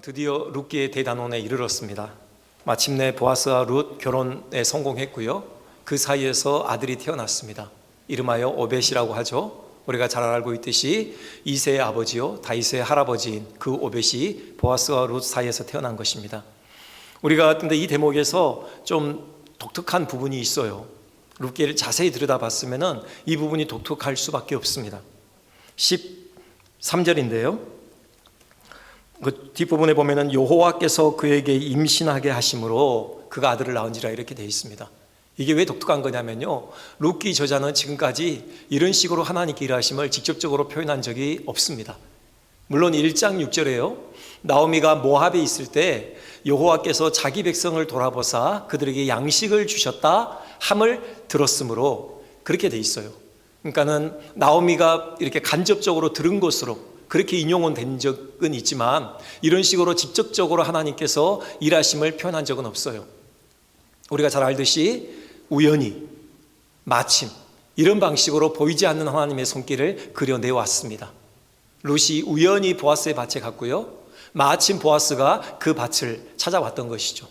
드디어 룻기의 대단원에 이르렀습니다. 마침내 보아스와 룻 결혼에 성공했고요. 그 사이에서 아들이 태어났습니다. 이름하여 오벳이라고 하죠. 우리가 잘 알고 있듯이 이새의 아버지요 다윗의 할아버지인 그 오벳이 보아스와 룻 사이에서 태어난 것입니다. 우리가 근데 이 대목에서 좀 독특한 부분이 있어요. 룻기를 자세히 들여다봤으면은 이 부분이 독특할 수밖에 없습니다. 13절인데요. 그 뒷부분에 보면은 여호와께서 그에게 임신하게 하심으로 그가 아들을 낳은지라 이렇게 되어 있습니다. 이게 왜 독특한 거냐면요, 룻기 저자는 지금까지 이런 식으로 하나님께 일하심을 직접적으로 표현한 적이 없습니다. 물론 1장 6절에요 나오미가 모압에 있을 때 여호와께서 자기 백성을 돌아보사 그들에게 양식을 주셨다 함을 들었으므로 그렇게 돼 있어요. 그러니까는 나오미가 이렇게 간접적으로 들은 것으로 그렇게 인용은 된 적은 있지만 이런 식으로 직접적으로 하나님께서 일하심을 표현한 적은 없어요. 우리가 잘 알듯이 우연히, 마침 이런 방식으로 보이지 않는 하나님의 손길을 그려내왔습니다. 룻이 우연히 보아스의 밭에 갔고요, 마침 보아스가 그 밭을 찾아왔던 것이죠.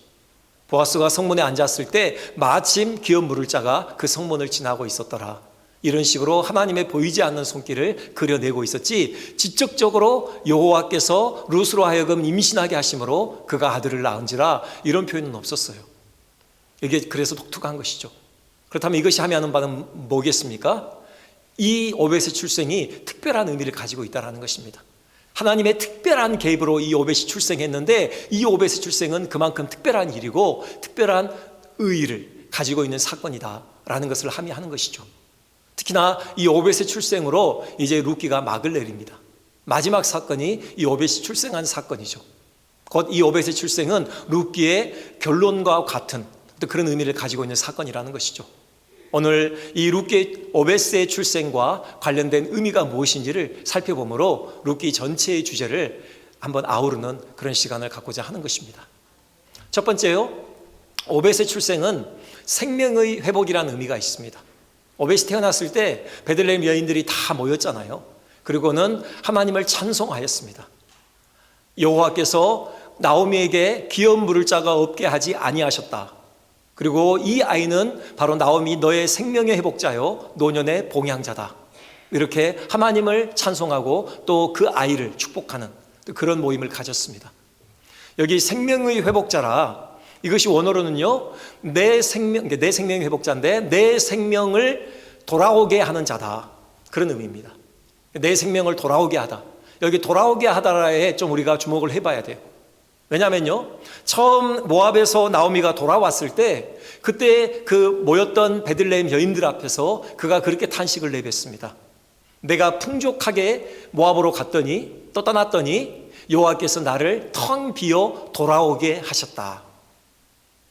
보아스가 성문에 앉았을 때 마침 기업 물을 자가 그 성문을 지나고 있었더라. 이런 식으로 하나님의 보이지 않는 손길을 그려내고 있었지, 직접적으로 여호와께서 룻으로 하여금 임신하게 하심으로 그가 아들을 낳은지라 이런 표현은 없었어요. 이게 그래서 독특한 것이죠. 그렇다면 이것이 하면은 바는 뭐겠습니까? 이 오벳의 출생이 특별한 의미를 가지고 있다는 것입니다. 하나님의 특별한 개입으로 이 오벳이 출생했는데 이 오벳의 출생은 그만큼 특별한 일이고 특별한 의의를 가지고 있는 사건이다라는 것을 함의하는 것이죠. 특히나 이 오벳의 출생으로 이제 룻기가 막을 내립니다. 마지막 사건이 이 오벳이 출생한 사건이죠. 곧 이 오벳의 출생은 룻기의 결론과 같은 그런 의미를 가지고 있는 사건이라는 것이죠. 오늘 이 룻기 오벳의 출생과 관련된 의미가 무엇인지를 살펴보므로 룻기 전체의 주제를 한번 아우르는 그런 시간을 갖고자 하는 것입니다. 첫 번째요, 오벳의 출생은 생명의 회복이라는 의미가 있습니다. 오벳이 태어났을 때 베들레헴 여인들이 다 모였잖아요. 그리고는 하나님을 찬송하였습니다. 여호와께서 나오미에게 기업 물을 자가 없게 하지 아니하셨다. 그리고 이 아이는 바로 나오미 너의 생명의 회복자요 노년의 봉양자다. 이렇게 하나님을 찬송하고 또 그 아이를 축복하는 그런 모임을 가졌습니다. 여기 생명의 회복자라, 이것이 원어로는요 내 생명의 회복자인데 내 생명을 돌아오게 하는 자다, 그런 의미입니다. 내 생명을 돌아오게 하다, 여기 돌아오게 하다라에 좀 우리가 주목을 해봐야 돼요. 왜냐하면요, 처음 모압에서 나오미가 돌아왔을 때 그때 그 모였던 베들레헴 여인들 앞에서 그가 그렇게 탄식을 내뱉습니다. 내가 풍족하게 모압으로 갔더니 또 떠났더니 여호와께서 나를 텅 비어 돌아오게 하셨다.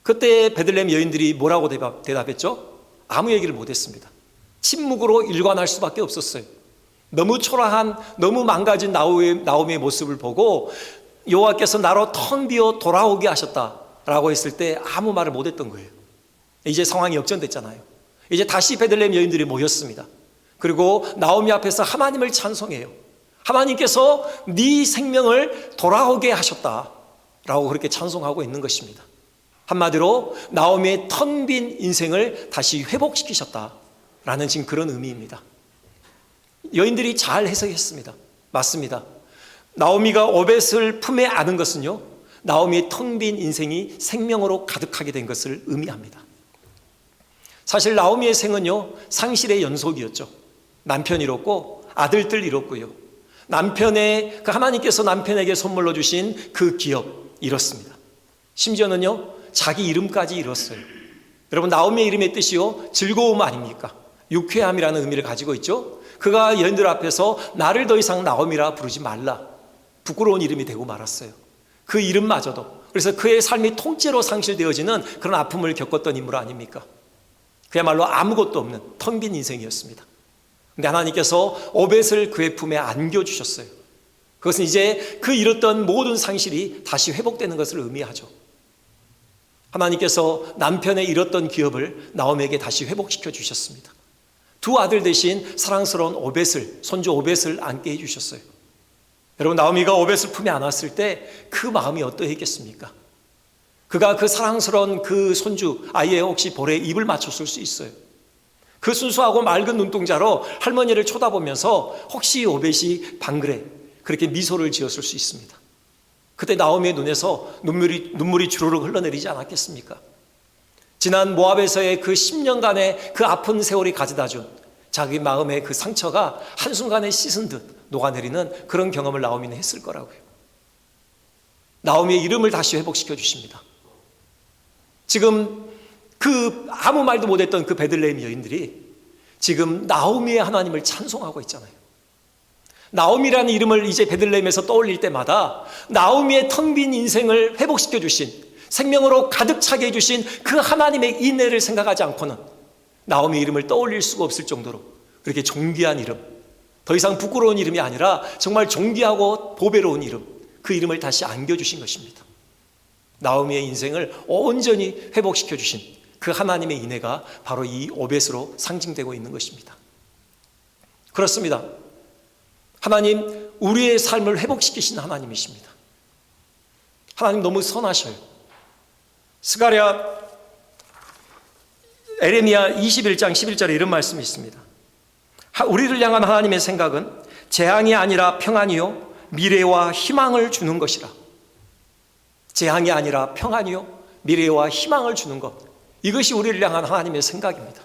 그때 베들레헴 여인들이 뭐라고 대답했죠? 아무 얘기를 못했습니다. 침묵으로 일관할 수밖에 없었어요. 너무 초라한, 너무 망가진 나오미의 모습을 보고 여호와께서 나로 텅 비어 돌아오게 하셨다라고 했을 때 아무 말을 못했던 거예요. 이제 상황이 역전됐잖아요. 이제 다시 베들레헴 여인들이 모였습니다. 그리고 나오미 앞에서 하나님을 찬송해요. 하나님께서 네 생명을 돌아오게 하셨다라고 그렇게 찬송하고 있는 것입니다. 한마디로 나오미의 텅 빈 인생을 다시 회복시키셨다라는 지금 그런 의미입니다. 여인들이 잘 해석했습니다. 맞습니다. 나오미가 오벳을 품에 안은 것은요, 나오미의 텅 빈 인생이 생명으로 가득하게 된 것을 의미합니다. 사실 나오미의 생은요 상실의 연속이었죠. 남편 잃었고 아들들 잃었고요, 남편의 하나님께서 남편에게 선물로 주신 그 기업 잃었습니다. 심지어는요 자기 이름까지 잃었어요. 여러분, 나오미의 이름의 뜻이요 즐거움 아닙니까? 유쾌함이라는 의미를 가지고 있죠. 그가 여인들 앞에서 나를 더 이상 나오미라 부르지 말라, 부끄러운 이름이 되고 말았어요. 그 이름마저도. 그래서 그의 삶이 통째로 상실되어지는 그런 아픔을 겪었던 인물 아닙니까? 그야말로 아무것도 없는 텅 빈 인생이었습니다. 근데 하나님께서 오벳을 그의 품에 안겨주셨어요. 그것은 이제 그 잃었던 모든 상실이 다시 회복되는 것을 의미하죠. 하나님께서 남편의 잃었던 기업을 나오미에게 다시 회복시켜 주셨습니다. 두 아들 대신 사랑스러운 오벳을, 손주 오벳을 안게 해주셨어요. 여러분, 나오미가 오벳을 품에 안았을 때 그 마음이 어떠했겠습니까? 그가 그 사랑스러운 그 손주 아이의 혹시 볼에 입을 맞췄을 수 있어요. 그 순수하고 맑은 눈동자로 할머니를 쳐다보면서 혹시 오벳이 방그레 그렇게 미소를 지었을 수 있습니다. 그때 나오미의 눈에서 눈물이 주르륵 흘러내리지 않았겠습니까? 지난 모압에서의 그 10년간의 그 아픈 세월이 가져다 준 자기 마음의 그 상처가 한순간에 씻은 듯 녹아내리는 그런 경험을 나오미는 했을 거라고요. 나오미의 이름을 다시 회복시켜 주십니다. 지금 그 아무 말도 못했던 그 베들레헴 여인들이 지금 나오미의 하나님을 찬송하고 있잖아요. 나오미라는 이름을 이제 베들레헴에서 떠올릴 때마다 나오미의 텅 빈 인생을 회복시켜 주신, 생명으로 가득 차게 해주신 그 하나님의 인내를 생각하지 않고는 나오미 이름을 떠올릴 수가 없을 정도로 그렇게 존귀한 이름, 더 이상 부끄러운 이름이 아니라 정말 존귀하고 보배로운 이름, 그 이름을 다시 안겨주신 것입니다. 나오미의 인생을 온전히 회복시켜 주신 그 하나님의 인애가 바로 이 오벳으로 상징되고 있는 것입니다. 그렇습니다. 하나님, 우리의 삶을 회복시키시는 하나님이십니다. 하나님 너무 선하셔요. 에레미야 21장 11절에 이런 말씀이 있습니다. 우리를 향한 하나님의 생각은 재앙이 아니라 평안이요 미래와 희망을 주는 것이라. 재앙이 아니라 평안이요 미래와 희망을 주는 것, 이것이 우리를 향한 하나님의 생각입니다.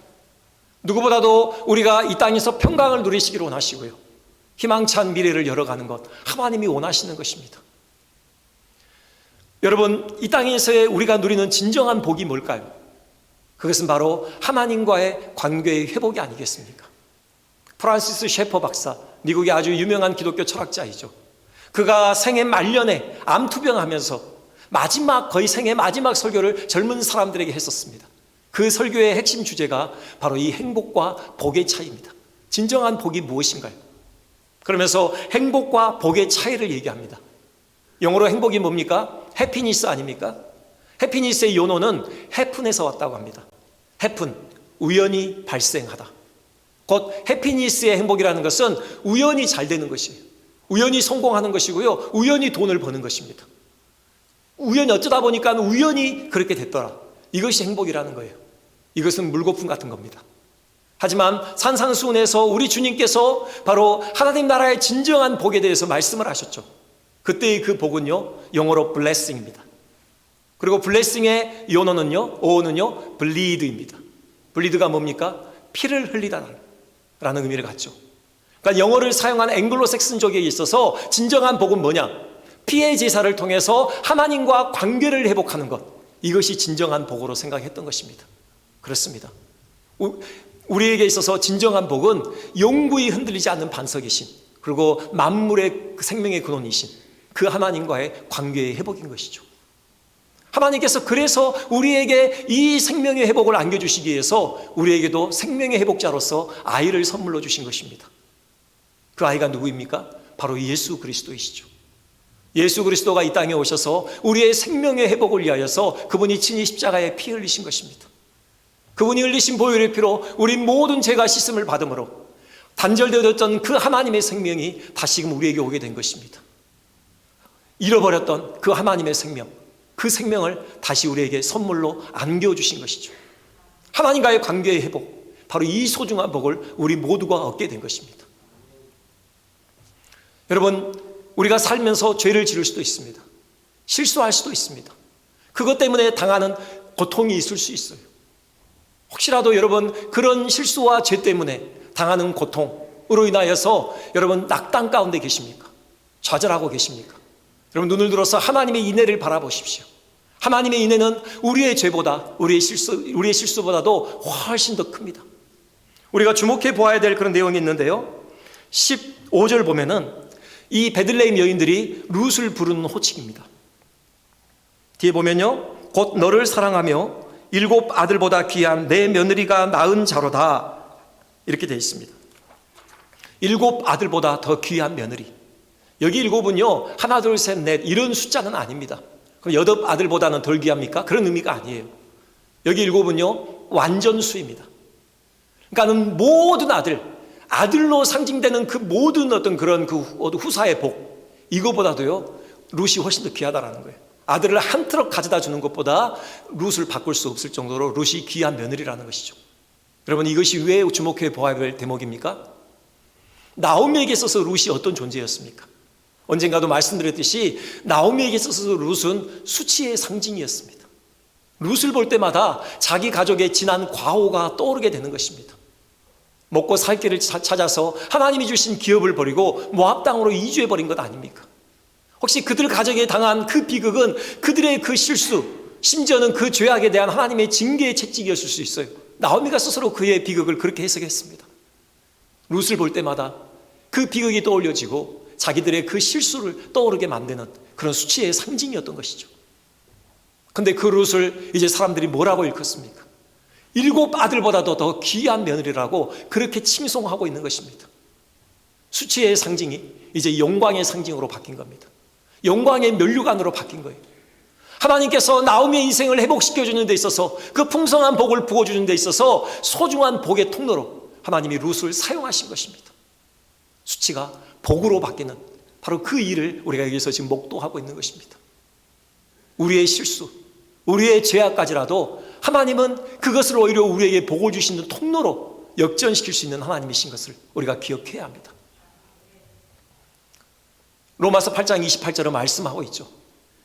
누구보다도 우리가 이 땅에서 평강을 누리시기를 원하시고요, 희망찬 미래를 열어가는 것, 하나님이 원하시는 것입니다. 여러분, 이 땅에서의 우리가 누리는 진정한 복이 뭘까요? 그것은 바로 하나님과의 관계의 회복이 아니겠습니까? 프란시스 셰퍼 박사, 미국의 아주 유명한 기독교 철학자이죠. 그가 생애 말년에 암투병하면서 거의 생애 마지막 설교를 젊은 사람들에게 했었습니다. 그 설교의 핵심 주제가 바로 이 행복과 복의 차이입니다. 진정한 복이 무엇인가요? 그러면서 행복과 복의 차이를 얘기합니다. 영어로 행복이 뭡니까? 해피니스 아닙니까? 해피니스의 요노는 해픈에서 왔다고 합니다. 해픈, 우연히 발생하다. 곧 해피니스의 행복이라는 것은 우연히 잘 되는 것이에요. 우연히 성공하는 것이고요, 우연히 돈을 버는 것입니다. 우연히 어쩌다 보니까 우연히 그렇게 됐더라. 이것이 행복이라는 거예요. 이것은 물거품 같은 겁니다. 하지만 산상수훈에서 우리 주님께서 바로 하나님 나라의 진정한 복에 대해서 말씀을 하셨죠. 그때의 그 복은요, 영어로 blessing입니다. 그리고 blessing의 요노는요, 어원은요, bleed입니다. bleed가 뭡니까? 피를 흘리다라는 의미를 갖죠. 그러니까 영어를 사용한 앵글로색슨족에 있어서 진정한 복은 뭐냐? 피의 제사를 통해서 하나님과 관계를 회복하는 것, 이것이 진정한 복으로 생각했던 것입니다. 그렇습니다. 우리에게 있어서 진정한 복은 영구히 흔들리지 않는 반석이신, 그리고 만물의 생명의 근원이신 그 하나님과의 관계의 회복인 것이죠. 하나님께서 그래서 우리에게 이 생명의 회복을 안겨주시기 위해서 우리에게도 생명의 회복자로서 아이를 선물로 주신 것입니다. 그 아이가 누구입니까? 바로 예수 그리스도이시죠. 예수 그리스도가 이 땅에 오셔서 우리의 생명의 회복을 위하여서 그분이 친히 십자가에 피 흘리신 것입니다. 그분이 흘리신 보혈의 피로 우리 모든 죄가 씻음을 받음으로 단절되었던 그 하나님의 생명이 다시금 우리에게 오게 된 것입니다. 잃어버렸던 그 하나님의 생명, 그 생명을 다시 우리에게 선물로 안겨주신 것이죠. 하나님과의 관계의 회복, 바로 이 소중한 복을 우리 모두가 얻게 된 것입니다. 여러분, 우리가 살면서 죄를 지을 수도 있습니다. 실수할 수도 있습니다. 그것 때문에 당하는 고통이 있을 수 있어요. 혹시라도 여러분 그런 실수와 죄 때문에 당하는 고통으로 인하여서 여러분 낙담 가운데 계십니까? 좌절하고 계십니까? 여러분 눈을 들어서 하나님의 인애를 바라보십시오. 하나님의 인애는 우리의 죄보다, 우리의 실수보다도 훨씬 더 큽니다. 우리가 주목해 보아야 될 그런 내용이 있는데요, 15절 보면은 이 베들레헴 여인들이 룻을 부르는 호칭입니다. 뒤에 보면요, 곧 너를 사랑하며 7 아들보다 귀한 내 며느리가 낳은 자로다, 이렇게 되어 있습니다. 7 아들보다 더 귀한 며느리. 여기 7은요 하나 둘 셋 넷 이런 숫자는 아닙니다. 그럼 8 아들보다는 덜 귀합니까? 그런 의미가 아니에요. 여기 7은요 완전수입니다. 그러니까는 모든 아들로 상징되는 그 모든 어떤 그런 그 후사의 복, 이거보다도요 룻이 훨씬 더 귀하다라는 거예요. 아들을 한 트럭 가져다 주는 것보다 룻을 바꿀 수 없을 정도로 룻이 귀한 며느리라는 것이죠. 여러분, 이것이 왜 주목해 보아야 할 대목입니까? 나오미에게 있어서 룻이 어떤 존재였습니까? 언젠가도 말씀드렸듯이 나오미에게 있어서 룻은 수치의 상징이었습니다. 룻을 볼 때마다 자기 가족의 지난 과오가 떠오르게 되는 것입니다. 먹고 살 길을 찾아서 하나님이 주신 기업을 버리고 모압 땅으로 이주해 버린 것 아닙니까? 혹시 그들 가정에 당한 그 비극은 그들의 그 실수, 심지어는 그 죄악에 대한 하나님의 징계의 채찍이었을 수 있어요. 나오미가 스스로 그의 비극을 그렇게 해석했습니다. 룻을 볼 때마다 그 비극이 떠올려지고 자기들의 그 실수를 떠오르게 만드는 그런 수치의 상징이었던 것이죠. 근데 그 룻을 이제 사람들이 뭐라고 일컫습니까? 7 아들보다도 더 귀한 며느리라고 그렇게 칭송하고 있는 것입니다. 수치의 상징이 이제 영광의 상징으로 바뀐 겁니다. 영광의 면류관으로 바뀐 거예요. 하나님께서 나오미의 인생을 회복시켜주는 데 있어서 그 풍성한 복을 부어주는 데 있어서 소중한 복의 통로로 하나님이 룻을 사용하신 것입니다. 수치가 복으로 바뀌는 바로 그 일을 우리가 여기서 지금 목도하고 있는 것입니다. 우리의 실수, 우리의 죄악까지라도 하나님은 그것을 오히려 우리에게 복을 주시는 통로로 역전시킬 수 있는 하나님이신 것을 우리가 기억해야 합니다. 로마서 8장 28절은 말씀하고 있죠.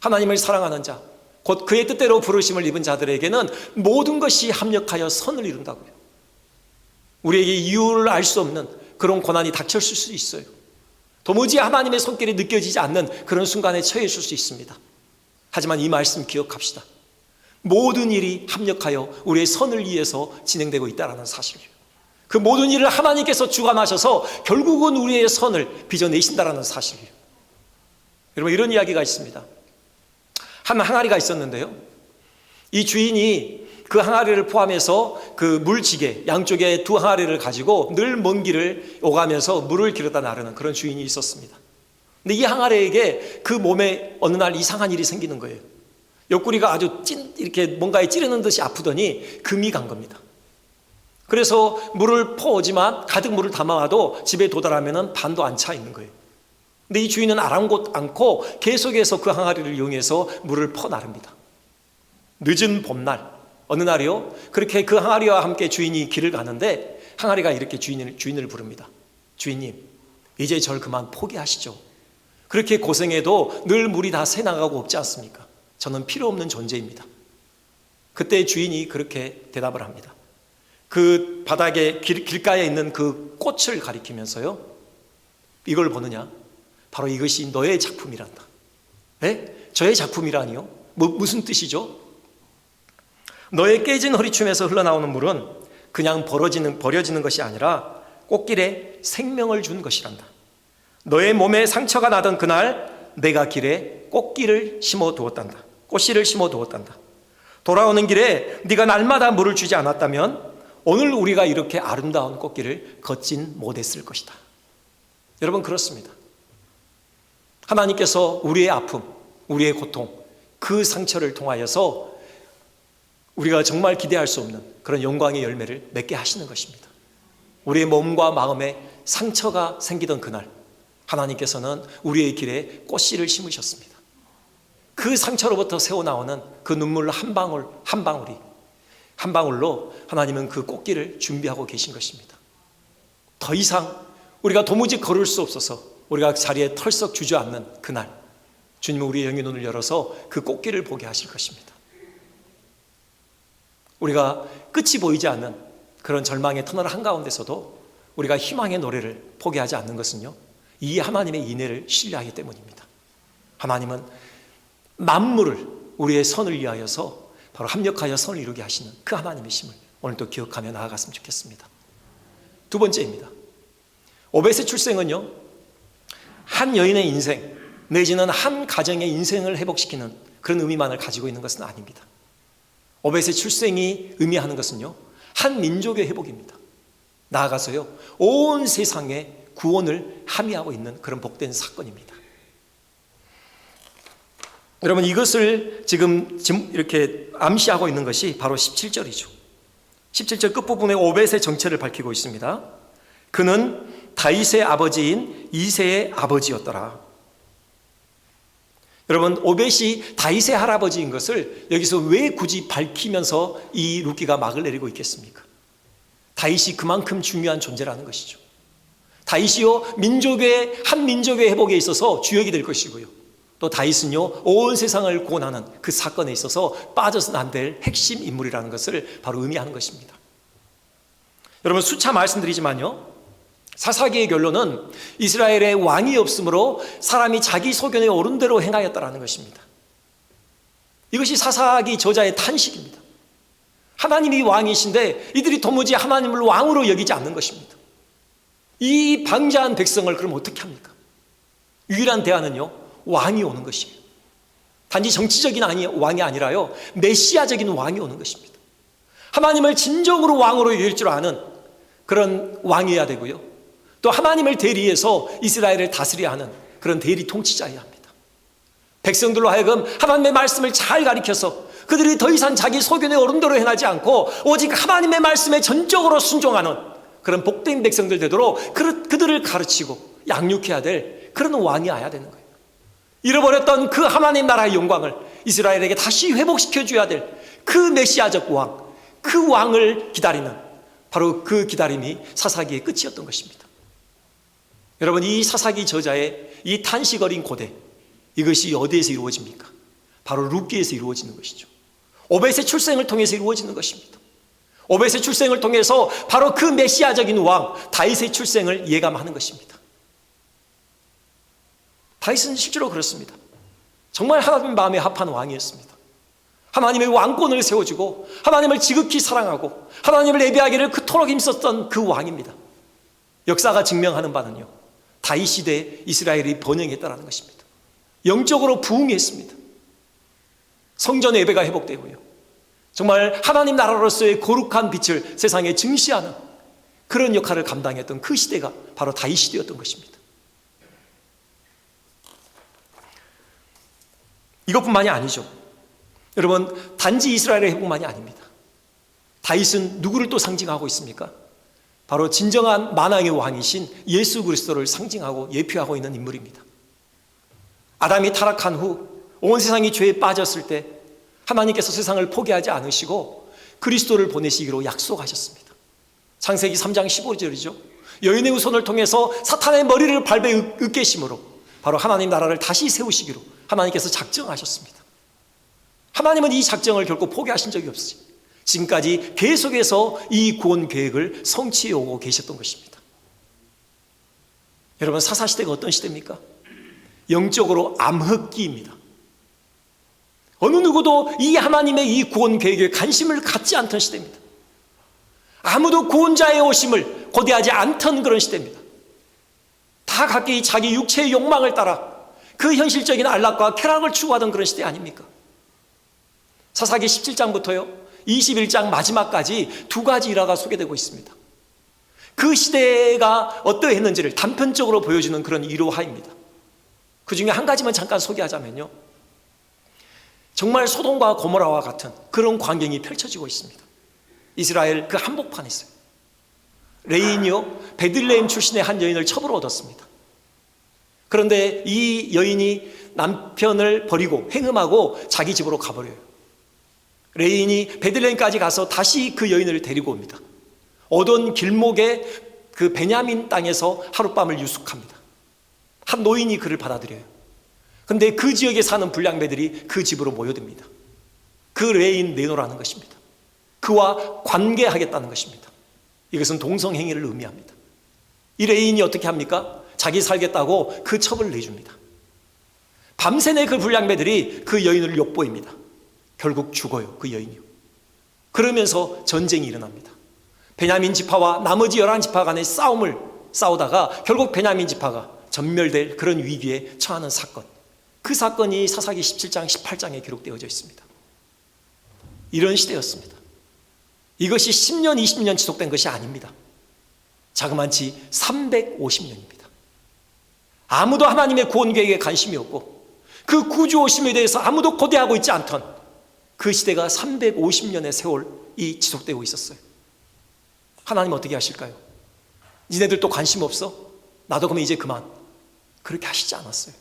하나님을 사랑하는 자, 곧 그의 뜻대로 부르심을 입은 자들에게는 모든 것이 합력하여 선을 이룬다고요. 우리에게 이유를 알 수 없는 그런 고난이 닥쳤을 수 있어요. 도무지 하나님의 손길이 느껴지지 않는 그런 순간에 처해 있을 수 있습니다. 하지만 이 말씀 기억합시다. 모든 일이 합력하여 우리의 선을 위해서 진행되고 있다는 사실이에요. 그 모든 일을 하나님께서 주관하셔서 결국은 우리의 선을 빚어내신다는 사실이에요. 여러분, 이런 이야기가 있습니다. 한 항아리가 있었는데요, 이 주인이 그 항아리를 포함해서 그 물지개 양쪽에 2 항아리를 가지고 늘 먼 길을 오가면서 물을 길어다 나르는 그런 주인이 있었습니다. 근데 이 항아리에게 그 몸에 어느 날 이상한 일이 생기는 거예요. 옆구리가 아주 이렇게 뭔가에 찌르는 듯이 아프더니 금이 간 겁니다. 그래서 물을 퍼오지만 가득 물을 담아와도 집에 도달하면 반도 안 차 있는 거예요. 근데 이 주인은 아랑곳 않고 계속해서 그 항아리를 이용해서 물을 퍼 나릅니다. 늦은 봄날 어느 날이요, 그렇게 그 항아리와 함께 주인이 길을 가는데 항아리가 이렇게 주인을 부릅니다. 주인님, 이제 절 그만 포기하시죠. 그렇게 고생해도 늘 물이 다 새나가고 없지 않습니까? 저는 필요 없는 존재입니다. 그때 주인이 그렇게 대답을 합니다. 그 바닥에 길가에 있는 그 꽃을 가리키면서요, 이걸 보느냐? 바로 이것이 너의 작품이란다. 네? 저의 작품이라니요? 무슨 뜻이죠? 너의 깨진 허리춤에서 흘러나오는 물은 그냥 버려지는 것이 아니라 꽃길에 생명을 준 것이란다. 너의 몸에 상처가 나던 그날 내가 길에 꽃씨를 심어 두었단다. 돌아오는 길에 네가 날마다 물을 주지 않았다면 오늘 우리가 이렇게 아름다운 꽃길을 걷진 못했을 것이다. 여러분, 그렇습니다. 하나님께서 우리의 아픔, 우리의 고통, 그 상처를 통하여서 우리가 정말 기대할 수 없는 그런 영광의 열매를 맺게 하시는 것입니다. 우리의 몸과 마음에 상처가 생기던 그날 하나님께서는 우리의 길에 꽃씨를 심으셨습니다. 그 상처로부터 새어나오는 그 눈물 한 방울로 하나님은 그 꽃길을 준비하고 계신 것입니다. 더 이상 우리가 도무지 걸을 수 없어서 우리가 자리에 털썩 주저앉는 그날 주님은 우리의 영의 눈을 열어서 그 꽃길을 보게 하실 것입니다. 우리가 끝이 보이지 않는 그런 절망의 터널 한가운데서도 우리가 희망의 노래를 포기하지 않는 것은요, 이 하나님의 인애를 신뢰하기 때문입니다. 하나님은 만물을 우리의 선을 위하여서 바로 합력하여 선을 이루게 하시는 그 하나님이심을 오늘도 기억하며 나아갔으면 좋겠습니다. 2번째입니다. 오벳의 출생은요, 한 여인의 인생 내지는 한 가정의 인생을 회복시키는 그런 의미만을 가지고 있는 것은 아닙니다. 오벳의 출생이 의미하는 것은요, 한 민족의 회복입니다. 나아가서요, 온 세상의 구원을 함의하고 있는 그런 복된 사건입니다. 여러분, 이것을 지금 이렇게 암시하고 있는 것이 바로 17절이죠. 17절 끝부분에 오벳의 정체를 밝히고 있습니다. 그는 다윗의 아버지인 이새의 아버지였더라. 여러분, 오벳이 다윗의 할아버지인 것을 여기서 왜 굳이 밝히면서 이 룻기가 막을 내리고 있겠습니까? 다윗이 그만큼 중요한 존재라는 것이죠. 다윗이요, 한 민족의 회복에 있어서 주역이 될 것이고요, 또 다윗은요, 온 세상을 구원하는 그 사건에 있어서 빠져서는 안 될 핵심 인물이라는 것을 바로 의미하는 것입니다. 여러분, 수차 말씀드리지만요, 사사기의 결론은 이스라엘의 왕이 없으므로 사람이 자기 소견에 오른 대로 행하였다라는 것입니다. 이것이 사사기 저자의 탄식입니다. 하나님이 왕이신데 이들이 도무지 하나님을 왕으로 여기지 않는 것입니다. 이 방자한 백성을 그럼 어떻게 합니까? 유일한 대안은요, 왕이 오는 것이에요. 단지 정치적인 왕이 아니라요, 메시아적인 왕이 오는 것입니다. 하나님을 진정으로 왕으로 여길 줄 아는 그런 왕이어야 되고요, 또 하나님을 대리해서 이스라엘을 다스려야 하는 그런 대리 통치자여야 합니다. 백성들로 하여금 하나님의 말씀을 잘 가르쳐서 그들이 더 이상 자기 소견에 오른 대로 행하지 않고 오직 하나님의 말씀에 전적으로 순종하는 그런 복된 백성들 되도록 그들을 가르치고 양육해야 될 그런 왕이 와야 되는 거예요. 잃어버렸던 그 하나님 나라의 영광을 이스라엘에게 다시 회복시켜줘야 될 그 메시아적 왕, 그 왕을 기다리는 바로 그 기다림이 사사기의 끝이었던 것입니다. 여러분, 이 사사기 저자의 이 탄식 어린 고대, 이것이 어디에서 이루어집니까? 바로 룻기에서 이루어지는 것이죠. 오벳의 출생을 통해서 이루어지는 것입니다. 오벳의 출생을 통해서 바로 그 메시아적인 왕 다윗의 출생을 예감하는 것입니다. 다윗은 실제로 그렇습니다. 정말 하나님 마음에 합한 왕이었습니다. 하나님의 왕권을 세워주고 하나님을 지극히 사랑하고 하나님을 예배하기를 그토록 힘썼던 그 왕입니다. 역사가 증명하는 바는요, 다윗 시대에 이스라엘이 번영했다는 것입니다. 영적으로 부흥했습니다. 성전 예배가 회복되고요, 정말 하나님 나라로서의 거룩한 빛을 세상에 증시하는 그런 역할을 감당했던 그 시대가 바로 다윗 시대였던 것입니다. 이것뿐만이 아니죠. 여러분, 단지 이스라엘의 회복만이 아닙니다. 다윗은 누구를 또 상징하고 있습니까? 바로 진정한 만왕의 왕이신 예수 그리스도를 상징하고 예표하고 있는 인물입니다. 아담이 타락한 후 온 세상이 죄에 빠졌을 때 하나님께서 세상을 포기하지 않으시고 그리스도를 보내시기로 약속하셨습니다. 창세기 3장 15절이죠. 여인의 후손을 통해서 사탄의 머리를 밟아 으깨심으로 바로 하나님 나라를 다시 세우시기로 하나님께서 작정하셨습니다. 하나님은 이 작정을 결코 포기하신 적이 없어요. 지금까지 계속해서 이 구원 계획을 성취해 오고 계셨던 것입니다. 여러분, 사사시대가 어떤 시대입니까? 영적으로 암흑기입니다. 어느 누구도 이 하나님의 이 구원 계획에 관심을 갖지 않던 시대입니다. 아무도 구원자의 오심을 고대하지 않던 그런 시대입니다. 다 각기 자기 육체의 욕망을 따라 그 현실적인 안락과 쾌락을 추구하던 그런 시대 아닙니까? 사사기 17장부터요 21장 마지막까지 두 가지 일화가 소개되고 있습니다. 그 시대가 어떠했는지를 단편적으로 보여주는 그런 일화입니다. 그 중에 한 가지만 잠깐 소개하자면요, 정말 소돔과 고모라와 같은 그런 광경이 펼쳐지고 있습니다. 이스라엘 그 한복판에서요, 레인이요 베들레헴 출신의 한 여인을 첩으로 얻었습니다. 그런데 이 여인이 남편을 버리고 행음하고 자기 집으로 가버려요. 레인이 베들레헴까지 가서 다시 그 여인을 데리고 옵니다. 오던 길목에 그 베냐민 땅에서 하룻밤을 유숙합니다. 한 노인이 그를 받아들여요. 그런데 그 지역에 사는 불량배들이 그 집으로 모여듭니다. 그 레인 내놓으라는 것입니다. 그와 관계하겠다는 것입니다. 이것은 동성행위를 의미합니다. 이 레인이 어떻게 합니까? 자기 살겠다고 그 첩을 내줍니다. 밤새내 그 불량배들이 그 여인을 욕보입니다. 결국 죽어요, 그 여인이요. 그러면서 전쟁이 일어납니다. 베냐민 지파와 나머지 11지파 간의 싸움을 싸우다가 결국 베냐민 지파가 전멸될 그런 위기에 처하는 사건, 그 사건이 사사기 17장 18장에 기록되어져 있습니다. 이런 시대였습니다. 이것이 10년 20년 지속된 것이 아닙니다. 자그만치 350년입니다. 아무도 하나님의 구원 계획에 관심이 없고 그 구주 오심에 대해서 아무도 고대하고 있지 않던 그 시대가 350년의 세월이 지속되고 있었어요. 하나님 어떻게 하실까요? 니네들 또 관심 없어? 나도 그러면 이제 그만. 그렇게 하시지 않았어요.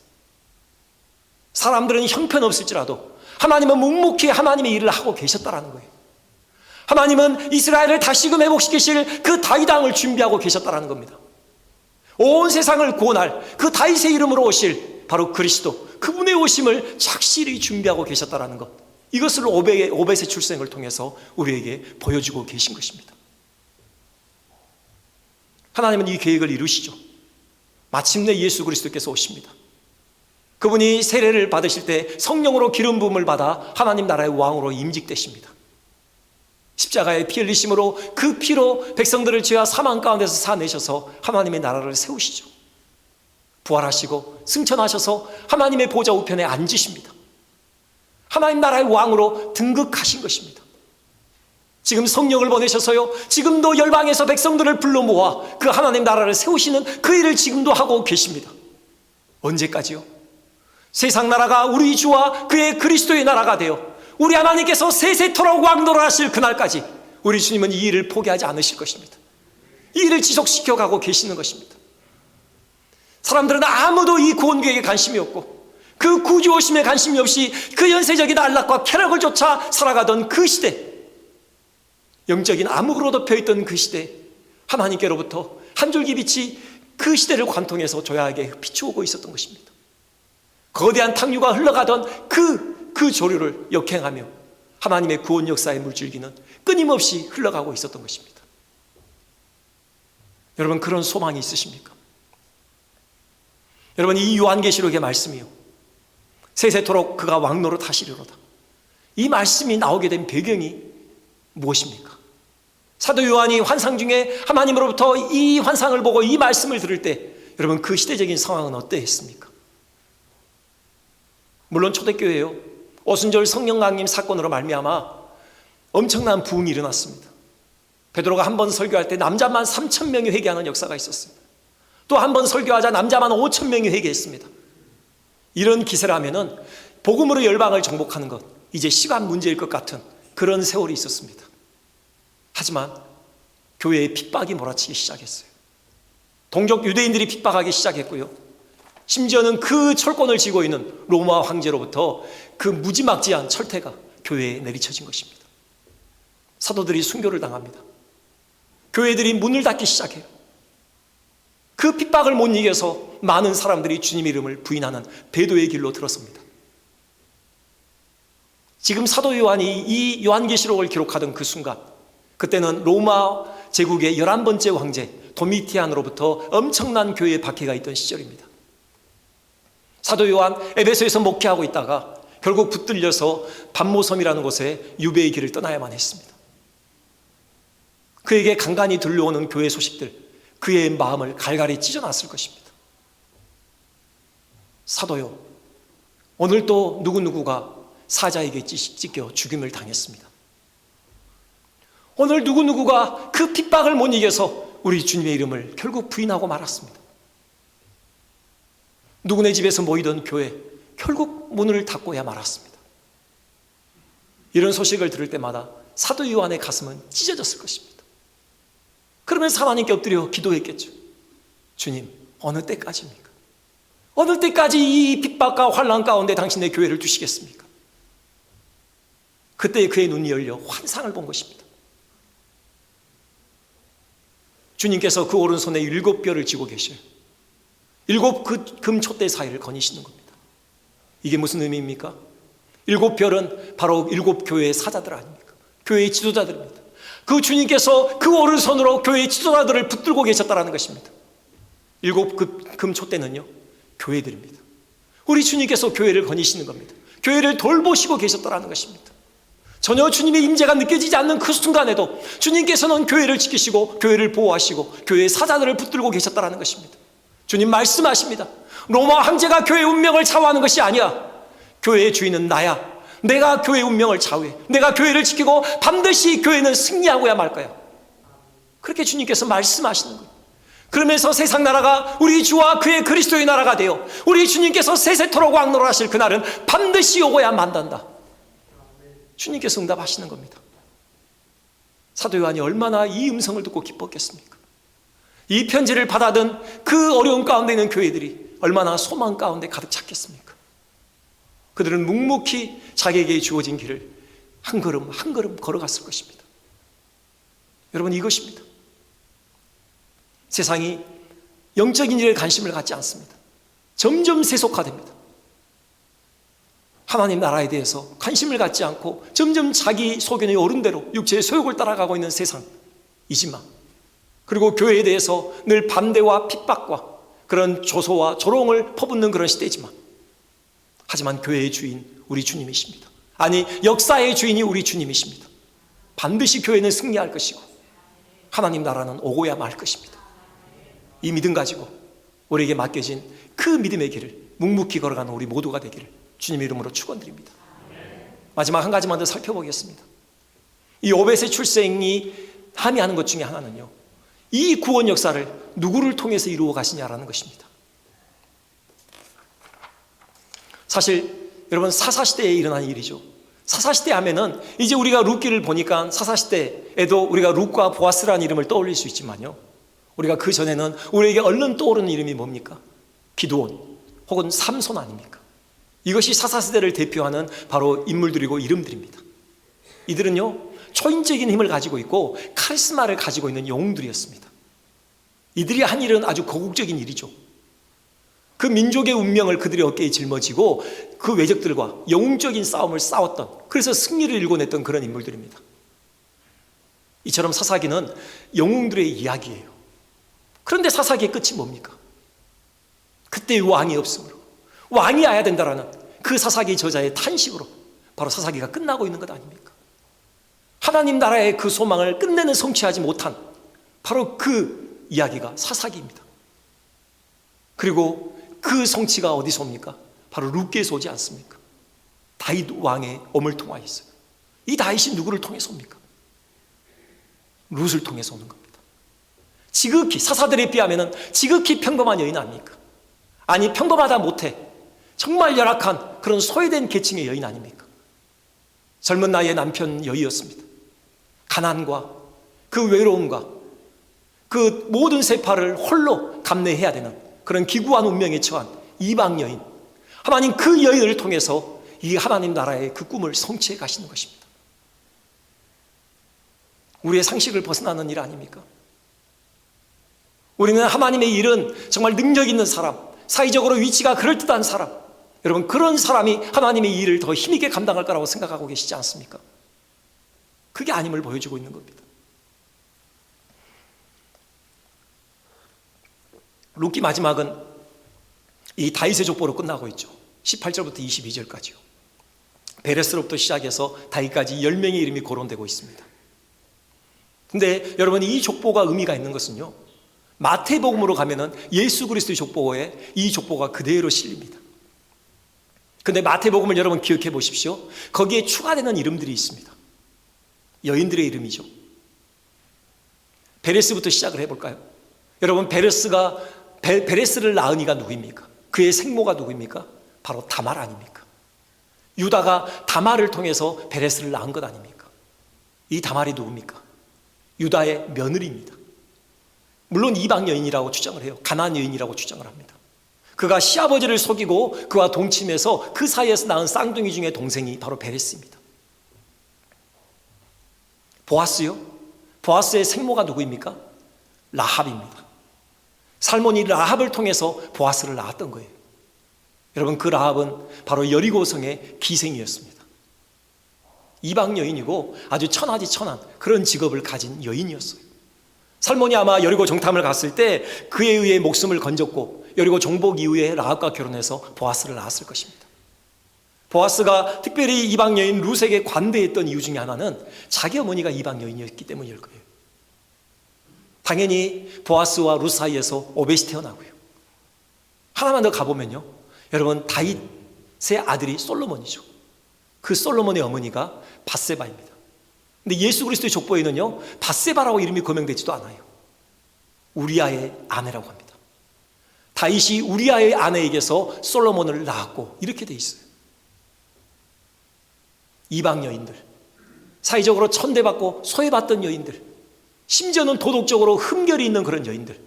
사람들은 형편없을지라도 하나님은 묵묵히 하나님의 일을 하고 계셨다라는 거예요. 하나님은 이스라엘을 다시금 회복시키실 그 다윗 왕을 준비하고 계셨다라는 겁니다. 온 세상을 구원할 그 다윗의 이름으로 오실 바로 그리스도, 그분의 오심을 착실히 준비하고 계셨다라는 것, 이것을 오벳의 출생을 통해서 우리에게 보여주고 계신 것입니다. 하나님은 이 계획을 이루시죠. 마침내 예수 그리스도께서 오십니다. 그분이 세례를 받으실 때 성령으로 기름 부음을 받아 하나님 나라의 왕으로 임직되십니다. 십자가의 피 흘리심으로 그 피로 백성들을 죄와 사망 가운데서 사내셔서 하나님의 나라를 세우시죠. 부활하시고 승천하셔서 하나님의 보좌 우편에 앉으십니다. 하나님 나라의 왕으로 등극하신 것입니다. 지금 성령을 보내셔서요, 지금도 열방에서 백성들을 불러 모아 그 하나님 나라를 세우시는 그 일을 지금도 하고 계십니다. 언제까지요? 세상 나라가 우리 주와 그의 그리스도의 나라가 되어 우리 하나님께서 세세토록 왕노를 하실 그날까지 우리 주님은 이 일을 포기하지 않으실 것입니다. 이 일을 지속시켜 가고 계시는 것입니다. 사람들은 아무도 이 구원 계획에 관심이 없고 그 구주 오심에 관심이 없이 그 연세적인 안락과 쾌락을 쫓아 살아가던 그 시대, 영적인 암흑으로 덮여있던 그 시대, 하나님께로부터 한 줄기 빛이 그 시대를 관통해서 조야하게 비추오고 있었던 것입니다. 거대한 탕류가 흘러가던 그 조류를 역행하며 하나님의 구원 역사의 물줄기는 끊임없이 흘러가고 있었던 것입니다. 여러분, 그런 소망이 있으십니까? 여러분, 이 요한계시록의 말씀이요, 세세토록 그가 왕노릇 하시리로다, 이 말씀이 나오게 된 배경이 무엇입니까? 사도 요한이 환상 중에 하나님으로부터 이 환상을 보고 이 말씀을 들을 때 여러분, 그 시대적인 상황은 어떠했습니까? 물론 초대교회요, 오순절 성령 강림 사건으로 말미암아 엄청난 부흥이 일어났습니다. 베드로가 한 번 설교할 때 남자만 3,000명이 회개하는 역사가 있었습니다. 또 한 번 설교하자 남자만 5,000명이 회개했습니다. 이런 기세라면은 복음으로 열방을 정복하는 것, 이제 시간 문제일 것 같은 그런 세월이 있었습니다. 하지만 교회에 핍박이 몰아치기 시작했어요. 동족 유대인들이 핍박하기 시작했고요, 심지어는 그 철권을 쥐고 있는 로마 황제로부터 그 무지막지한 철퇴가 교회에 내리쳐진 것입니다. 사도들이 순교를 당합니다. 교회들이 문을 닫기 시작해요. 그 핍박을 못 이겨서 많은 사람들이 주님 이름을 부인하는 배도의 길로 들어섭니다. 지금 사도 요한이 이 요한계시록을 기록하던 그 순간, 그때는 로마 제국의 11번째 황제 도미티안으로부터 엄청난 교회의 박해가 있던 시절입니다. 사도 요한 에베소에서 목회하고 있다가 결국 붙들려서 반모섬이라는 곳에 유배의 길을 떠나야만 했습니다. 그에게 간간히 들려오는 교회 소식들, 그의 마음을 갈갈이 찢어놨을 것입니다. 사도요, 오늘 또 누구누구가 사자에게 찢겨 죽임을 당했습니다. 오늘 누구누구가 그 핍박을 못 이겨서 우리 주님의 이름을 결국 부인하고 말았습니다. 누구네 집에서 모이던 교회, 결국 문을 닫고야 말았습니다. 이런 소식을 들을 때마다 사도 요한의 가슴은 찢어졌을 것입니다. 그러면서 하나님께 엎드려 기도했겠죠. 주님, 어느 때까지입니까? 어느 때까지 이 핍박과 환난 가운데 당신의 교회를 두시겠습니까? 그때 그의 눈이 열려 환상을 본 것입니다. 주님께서 그 오른손에 7뼈를 쥐고 계셔요. 7 금촛대 사이를 거니시는 겁니다. 이게 무슨 의미입니까? 7별은 바로 7 교회의 사자들 아닙니까? 교회의 지도자들입니다. 그 주님께서 그 오른손으로 교회의 지도자들을 붙들고 계셨다는 것입니다. 7 금촛대는요, 교회들입니다. 우리 주님께서 교회를 거니시는 겁니다. 교회를 돌보시고 계셨다는 것입니다. 전혀 주님의 임재가 느껴지지 않는 그 순간에도 주님께서는 교회를 지키시고 교회를 보호하시고 교회의 사자들을 붙들고 계셨다는 것입니다. 주님 말씀하십니다. 로마 황제가 교회의 운명을 좌우하는 것이 아니야. 교회의 주인은 나야. 내가 교회의 운명을 좌우해. 내가 교회를 지키고 반드시 교회는 승리하고야 말 거야. 그렇게 주님께서 말씀하시는 거예요. 그러면서 세상 나라가 우리 주와 그의 그리스도의 나라가 되어 우리 주님께서 세세토록 왕노를 하실 그날은 반드시 오고야 만단다. 주님께서 응답하시는 겁니다. 사도 요한이 얼마나 이 음성을 듣고 기뻤겠습니까? 이 편지를 받아든 그 어려운 가운데 있는 교회들이 얼마나 소망 가운데 가득 찼겠습니까? 그들은 묵묵히 자기에게 주어진 길을 한 걸음 한 걸음 걸어갔을 것입니다. 여러분, 이것입니다. 세상이 영적인 일에 관심을 갖지 않습니다. 점점 세속화됩니다. 하나님 나라에 대해서 관심을 갖지 않고 점점 자기 소견이 옳은 대로 육체의 소욕을 따라가고 있는 세상이지만, 그리고 교회에 대해서 늘 반대와 핍박과 그런 조소와 조롱을 퍼붓는 그런 시대지만, 하지만 교회의 주인 우리 주님이십니다. 아니, 역사의 주인이 우리 주님이십니다. 반드시 교회는 승리할 것이고 하나님 나라는 오고야 말 것입니다. 이 믿음 가지고 우리에게 맡겨진 그 믿음의 길을 묵묵히 걸어가는 우리 모두가 되기를 주님의 이름으로 축원드립니다. 마지막 한 가지만 더 살펴보겠습니다. 이 오벳의 출생이 함의하는 것 중에 하나는요, 이 구원 역사를 누구를 통해서 이루어 가시냐라는 것입니다. 사실 여러분, 사사시대에 일어난 일이죠. 사사시대 하면은 이제 우리가 룻기를 보니까 사사시대에도 우리가 룻과 보아스라는 이름을 떠올릴 수 있지만요, 우리가 그 전에는 우리에게 얼른 떠오르는 이름이 뭡니까? 기드온 혹은 삼손 아닙니까? 이것이 사사시대를 대표하는 바로 인물들이고 이름들입니다. 이들은요, 초인적인 힘을 가지고 있고 카리스마를 가지고 있는 영웅들이었습니다. 이들이 한 일은 아주 거국적인 일이죠. 그 민족의 운명을 그들의 어깨에 짊어지고 그 외적들과 영웅적인 싸움을 싸웠던, 그래서 승리를 일궈냈던 그런 인물들입니다. 이처럼 사사기는 영웅들의 이야기예요. 그런데 사사기의 끝이 뭡니까? 그때 왕이 없으므로, 왕이 와야 된다라는 그 사사기 저자의 탄식으로 바로 사사기가 끝나고 있는 것 아닙니까? 하나님 나라의 그 소망을 끝내는 성취하지 못한 바로 그 이야기가 사사기입니다. 그리고 그 성취가 어디서 옵니까? 바로 룻기에서 오지 않습니까? 다윗 왕의 엄을 통하여 있어요. 이 다윗이 누구를 통해서 옵니까? 룻을 통해서 오는 겁니다. 지극히, 사사들에 비하면 지극히 평범한 여인 아닙니까? 아니, 평범하다 못해 정말 열악한 그런 소외된 계층의 여인 아닙니까? 젊은 나이에 남편 여의였습니다. 가난과 그 외로움과 그 모든 세파를 홀로 감내해야 되는 그런 기구한 운명에 처한 이방 여인, 하나님 그 여인을 통해서 이 하나님 나라의 그 꿈을 성취해 가시는 것입니다. 우리의 상식을 벗어나는 일 아닙니까? 우리는 하나님의 일은 정말 능력 있는 사람, 사회적으로 위치가 그럴듯한 사람, 여러분, 그런 사람이 하나님의 일을 더 힘있게 감당할 거라고 생각하고 계시지 않습니까? 그게 아님을 보여주고 있는 겁니다. 룻기 마지막은 이 다윗의 족보로 끝나고 있죠. 18절부터 22절까지요. 베레스로부터 시작해서 다윗까지 10명의 이름이 거론되고 있습니다. 근데 여러분, 이 족보가 의미가 있는 것은요, 마태복음으로 가면은 예수 그리스도의 족보에 이 족보가 그대로 실립니다. 근데 마태복음을 여러분 기억해 보십시오. 거기에 추가되는 이름들이 있습니다. 여인들의 이름이죠. 베레스부터 시작을 해볼까요? 여러분, 베레스를 낳은 이가 누구입니까? 그의 생모가 누구입니까? 바로 다말 아닙니까? 유다가 다말을 통해서 베레스를 낳은 것 아닙니까? 이 다말이 누굽니까? 유다의 며느리입니다. 물론 이방 여인이라고 주장을 해요. 가나안 여인이라고 주장을 합니다. 그가 시아버지를 속이고 그와 동침해서 그 사이에서 낳은 쌍둥이 중에 동생이 바로 베레스입니다. 보아스요? 보아스의 생모가 누구입니까? 라합입니다. 살몬이 라합을 통해서 보아스를 낳았던 거예요. 여러분, 그 라합은 바로 여리고성의 기생이었습니다. 이방 여인이고 아주 천하지 천한 그런 직업을 가진 여인이었어요. 살몬이 아마 여리고 정탐을 갔을 때 그에 의해 목숨을 건졌고 여리고 정복 이후에 라합과 결혼해서 보아스를 낳았을 것입니다. 보아스가 특별히 이방 여인 룻에게 관대했던 이유 중에 하나는 자기 어머니가 이방 여인이었기 때문일 거예요. 당연히 보아스와 룻 사이에서 오벳이 태어나고요. 하나만 더 가보면요, 여러분, 다윗의 아들이 솔로몬이죠. 그 솔로몬의 어머니가 밧세바입니다. 근데 예수 그리스도의 족보에는요, 밧세바라고 이름이 거명되지도 않아요. 우리아의 아내라고 합니다. 다윗이 우리아의 아내에게서 솔로몬을 낳았고 이렇게 돼 있어요. 이방 여인들, 사회적으로 천대받고 소외받던 여인들, 심지어는 도덕적으로 흠결이 있는 그런 여인들,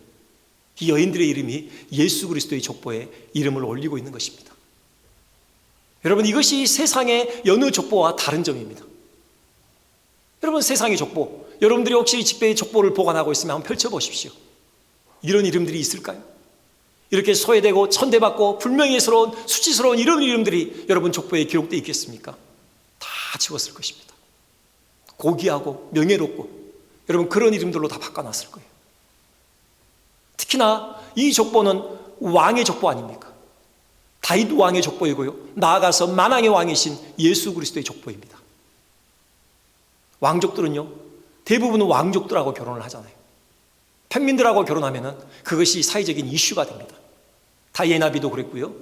이 여인들의 이름이 예수 그리스도의 족보에 이름을 올리고 있는 것입니다. 여러분, 이것이 세상의 여느 족보와 다른 점입니다. 여러분, 세상의 족보, 여러분들이 혹시 집배의 족보를 보관하고 있으면 한번 펼쳐보십시오. 이런 이름들이 있을까요? 이렇게 소외되고 천대받고 불명예스러운 수치스러운 이런 이름들이 여러분 족보에 기록되어 있겠습니까? 다 지웠을 것입니다. 고귀하고 명예롭고 여러분 그런 이름들로 다 바꿔놨을 거예요. 특히나 이 족보는 왕의 족보 아닙니까? 다윗 왕의 족보이고요, 나아가서 만왕의 왕이신 예수 그리스도의 족보입니다. 왕족들은요, 대부분은 왕족들하고 결혼을 하잖아요. 평민들하고 결혼하면은 그것이 사회적인 이슈가 됩니다. 다이애나비도 그랬고요,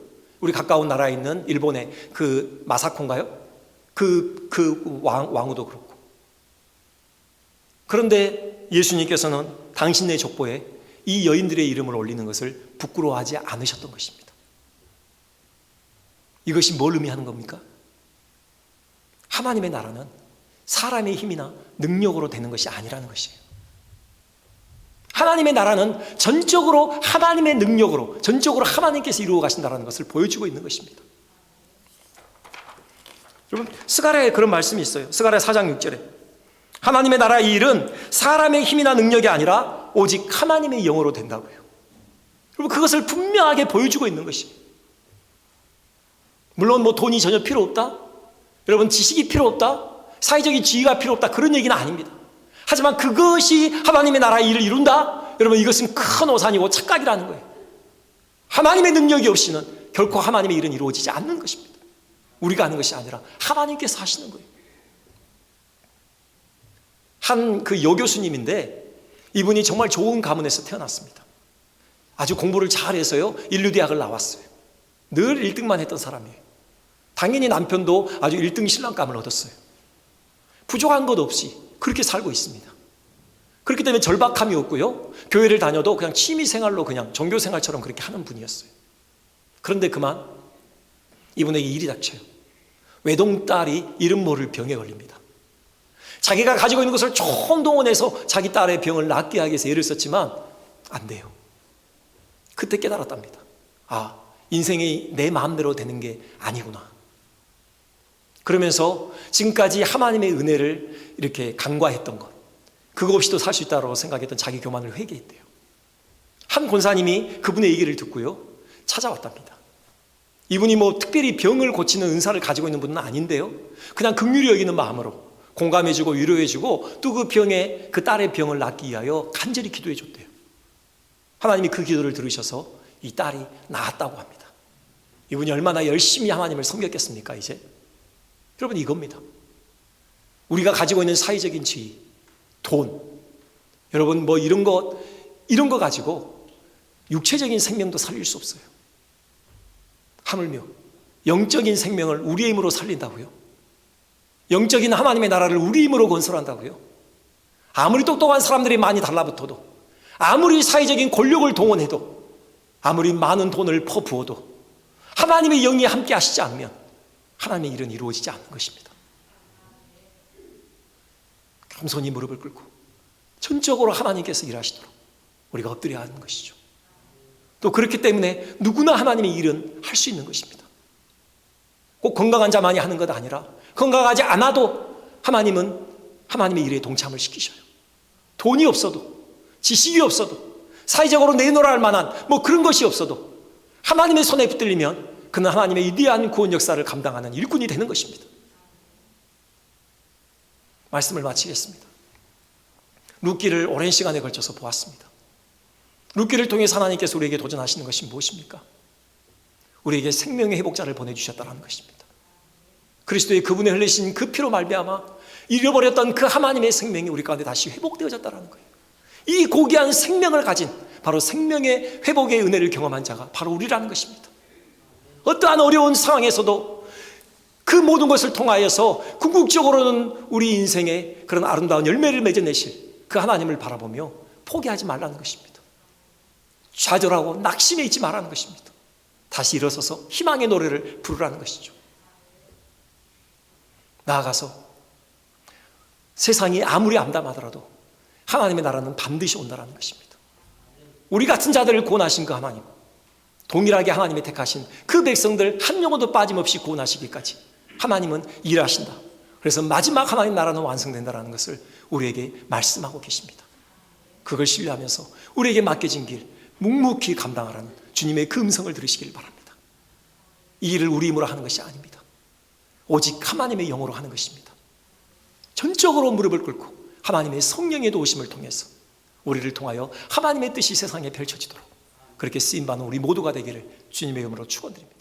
우리 가까운 나라에 있는 일본의 그 마사코인가요? 왕후도 그렇고. 그런데 예수님께서는 당신의 족보에 이 여인들의 이름을 올리는 것을 부끄러워하지 않으셨던 것입니다. 이것이 뭘 의미하는 겁니까? 하나님의 나라는 사람의 힘이나 능력으로 되는 것이 아니라는 것이에요. 하나님의 나라는 전적으로 하나님의 능력으로, 전적으로 하나님께서 이루어 가신다는 것을 보여주고 있는 것입니다. 여러분, 스가랴에 그런 말씀이 있어요. 스가랴 4장 6절에 하나님의 나라의 일은 사람의 힘이나 능력이 아니라 오직 하나님의 영으로 된다고요. 여러분, 그것을 분명하게 보여주고 있는 것이에요. 물론 뭐 돈이 전혀 필요 없다, 여러분 지식이 필요 없다, 사회적인 지위가 필요 없다, 그런 얘기는 아닙니다. 하지만 그것이 하나님의 나라의 일을 이룬다? 여러분, 이것은 큰 오산이고 착각이라는 거예요. 하나님의 능력이 없이는 결코 하나님의 일은 이루어지지 않는 것입니다. 우리가 하는 것이 아니라 하나님께서 하시는 거예요. 한 그 여교수님인데 이분이 정말 좋은 가문에서 태어났습니다. 아주 공부를 잘해서요, 인류대학을 나왔어요. 늘 1등만 했던 사람이에요. 당연히 남편도 아주 1등 신랑감을 얻었어요. 부족한 것 없이 그렇게 살고 있습니다. 그렇기 때문에 절박함이 없고요, 교회를 다녀도 그냥 취미생활로 그냥 종교생활처럼 그렇게 하는 분이었어요. 그런데 그만 이분에게 일이 닥쳐요. 외동딸이 이름 모를 병에 걸립니다. 자기가 가지고 있는 것을 총동원해서 자기 딸의 병을 낫게 하기 위해서 애를 썼지만 안 돼요. 그때 깨달았답니다. 아, 인생이 내 마음대로 되는 게 아니구나. 그러면서 지금까지 하나님의 은혜를 이렇게 간과했던 것, 그거 없이도 살 수 있다고 생각했던 자기 교만을 회개했대요. 한 권사님이 그분의 얘기를 듣고요, 찾아왔답니다. 이분이 뭐 특별히 병을 고치는 은사를 가지고 있는 분은 아닌데요, 그냥 긍휼히 여기는 마음으로 공감해주고 위로해주고 또 그 병에, 그 딸의 병을 낫기 위하여 간절히 기도해줬대요. 하나님이 그 기도를 들으셔서 이 딸이 나았다고 합니다. 이분이 얼마나 열심히 하나님을 섬겼겠습니까? 이제 여러분, 이겁니다. 우리가 가지고 있는 사회적인 지위, 돈, 여러분 뭐 이런 거 가지고 육체적인 생명도 살릴 수 없어요. 하물며 영적인 생명을 우리의 힘으로 살린다고요? 영적인 하나님의 나라를 우리 힘으로 건설한다고요? 아무리 똑똑한 사람들이 많이 달라붙어도, 아무리 사회적인 권력을 동원해도, 아무리 많은 돈을 퍼부어도 하나님의 영이 함께 하시지 않으면 하나님의 일은 이루어지지 않는 것입니다. 겸손히 무릎을 꿇고 전적으로 하나님께서 일하시도록 우리가 엎드려야 하는 것이죠. 또 그렇기 때문에 누구나 하나님의 일은 할 수 있는 것입니다. 꼭 건강한 자만이 하는 것 아니라 건강하지 않아도 하나님은 하나님의 일에 동참을 시키셔요. 돈이 없어도, 지식이 없어도, 사회적으로 내놓으라 할 만한 뭐 그런 것이 없어도 하나님의 손에 붙들리면 그는 하나님의 위대한 구원 역사를 감당하는 일꾼이 되는 것입니다. 말씀을 마치겠습니다. 룻기를 오랜 시간에 걸쳐서 보았습니다. 룻기를 통해서 하나님께서 우리에게 도전하시는 것이 무엇입니까? 우리에게 생명의 회복자를 보내주셨다는 것입니다. 그리스도의 그분의 흘리신 그 피로 말미암아 잃어버렸던 그 하나님의 생명이 우리 가운데 다시 회복되어졌다는 거예요. 이 고귀한 생명을 가진 바로 생명의 회복의 은혜를 경험한 자가 바로 우리라는 것입니다. 어떠한 어려운 상황에서도 그 모든 것을 통하여서 궁극적으로는 우리 인생에 그런 아름다운 열매를 맺어내실 그 하나님을 바라보며 포기하지 말라는 것입니다. 좌절하고 낙심해 있지 말라는 것입니다. 다시 일어서서 희망의 노래를 부르라는 것이죠. 나아가서 세상이 아무리 암담하더라도 하나님의 나라는 반드시 온다는 것입니다. 우리 같은 자들을 구원하신 그 하나님, 동일하게 하나님이 택하신 그 백성들 한 영혼도 빠짐없이 구원하시기까지 하나님은 일하신다. 그래서 마지막 하나님 나라는 완성된다는 것을 우리에게 말씀하고 계십니다. 그걸 신뢰하면서 우리에게 맡겨진 길 묵묵히 감당하라는 주님의 그 음성을 들으시길 바랍니다. 이 일을 우리 힘으로 하는 것이 아닙니다. 오직 하나님의 영으로 하는 것입니다. 전적으로 무릎을 꿇고 하나님의 성령의 도우심을 통해서 우리를 통하여 하나님의 뜻이 세상에 펼쳐지도록 그렇게 쓰임받는 우리 모두가 되기를 주님의 이름으로 축원드립니다.